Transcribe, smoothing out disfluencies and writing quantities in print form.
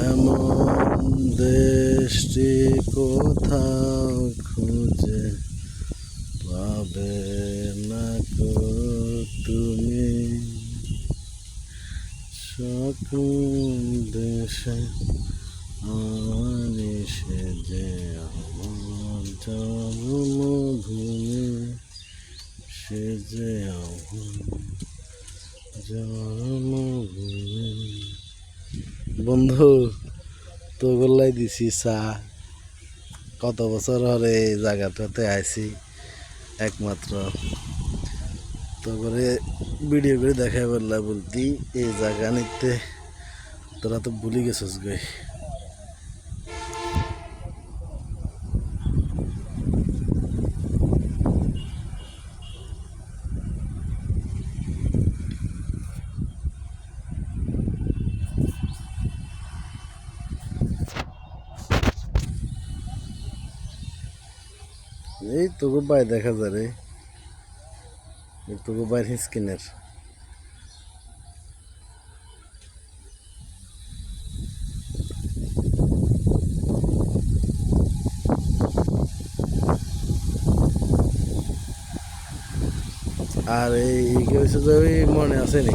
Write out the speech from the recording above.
এমন দেশটি কোথাও খুঁজে পাবে না কো তুমি, সকল দেশে আনি সে যে আমার জন্মভূমি, সে যে আমার জন্মভূমি। বন্ধু, তো গোল্লাই দিছি চা। কত বছর হরে এই জায়গাটাতে আইছি একমাত্র, তো করে ভিডিও করে দেখাই বললা বলতি এই জায়গা নিতে তোরা তো ভুলে গেছিস গে। এই তোকে বাই দেখা যায় রে, তোকে বাইর স্কিনের। আর এই কি হয়েছে যে ওই মনে আছে নি